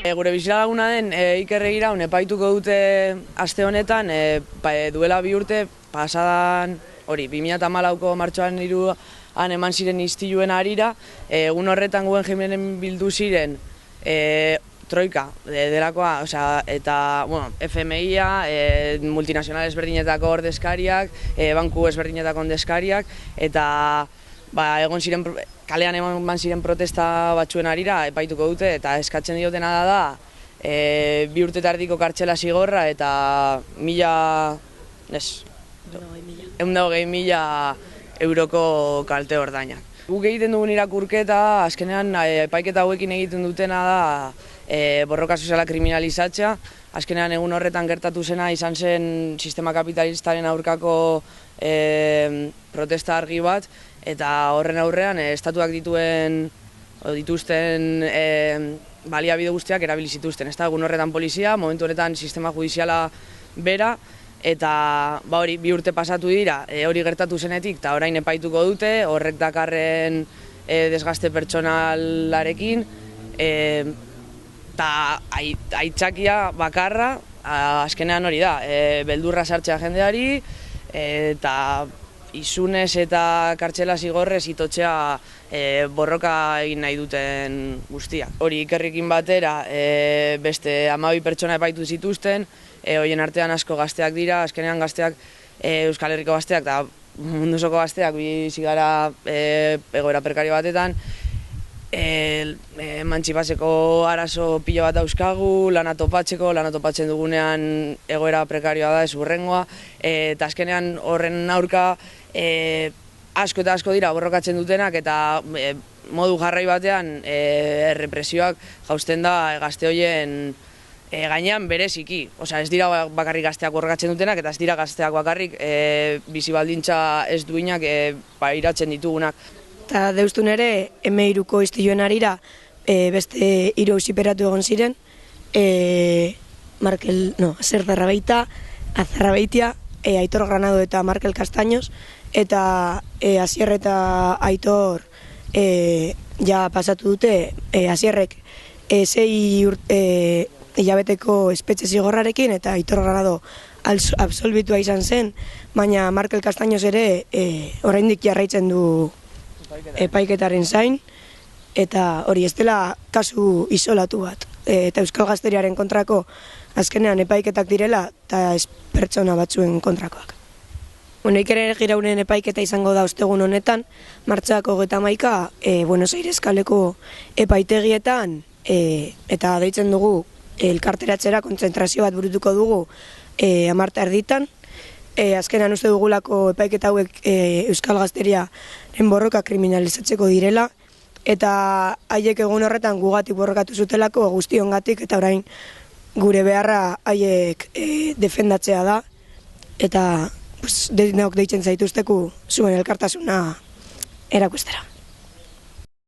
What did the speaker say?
Gure bizilagunaren den Iker Egiraun epaituko dute aste honetan, duela 2 urte, pasadan, 2014ko martxoaren 3an eman ziren istiluen harira, egun horretan Guggenheimeren bildu ziren troika delakoa, eta FMI-a, multinazional ezberdinetako ordezkariak, banku ezberdinetako ordezkariak, eta egon ziren, kalean eman ziren protesta batzuen harira epaituko dute, eta eskatzen diotena da 2 urte eta erdiko kartzela zigorra eta 120.000 euroko kalte ordainak. Guk egiten dugun irakurketa, azkenean epaiketa hauekin egiten dutena da borroka soziala kriminalizatzea. Azkenean egun horretan gertatu zena izan zen sistema kapitalistaren aurkako protesta argi bat, eta horren aurrean estatuak dituzten baliabide guztiak erabili zituzten. Egun horretan polizia, momentu horretan sistema judiziala bera, eta 2 urte pasatu dira hori gertatu zenetik, eta orain epaituko dute, horrek dakarren desgaste pertsonalarekin, eta aitzakia bakarra, azkenean hori da, beldurra sartzea jendeari, eta izunez eta kartzela zigorrez itotzea borroka egin nahi duten guztia. Hori Ikerrekin batera beste 12 pertsona epaitu zituzten, horien artean asko gazteak dira, azkenean gazteak, Euskal Herriko gazteak eta mundu osoko gazteak bizi gara egoera prekario batetan, emantzipatzeko arazo pilo bat dauzkagu, lana topatzen dugunean egoera prekarioa da, ez hurrengoa, eta azkenean horren aurka asko eta asko dira borrokatzen dutenak, eta modu jarrai batean errepresioak jausten da gazte horien gainean bereziki. Ez dira bakarrik gazteak borrokatzen dutenak, eta ez dira gazteak bakarrik bizi baldintza ez duinak pairatzen ditugunak. Eta deustun ere, M3ko istiluen harira beste 3 auziperatu egon ziren, Azarrabeitia, Aitor Granado eta Markel Castaños, eta Asier eta Aitor ja pasatu dute, Asierrek 6 hilabeteko espetxe zigorrarekin, eta Aitor Granado absolbitua izan zen, baina Markel Castaños ere oraindik jarraitzen du epaiketaren zain, eta hori ez dela kasu isolatu bat, eta Euskal Gazteriaren kontrako azkenean epaiketak direla, eta ez pertsona batzuen kontrakoak. Iker Egiraunen epaiketa izango da ostegun honetan, martxoak 31 Buenos Aires kaleko epaitegietan, eta deitzen dugu elkarteratzera kontzentrazio bat burutuko dugu 10:30. Azkenan uste dugulako epaiketa hauek Euskal Gazteriaren borroka kriminalizatzeko direla, eta haiek egun horretan gugatik borrokatu zutelako guztiongatik, eta orain gure beharra haiek defendatzea da, eta denok deitzen zaituzteku zuen elkartasuna erakustera.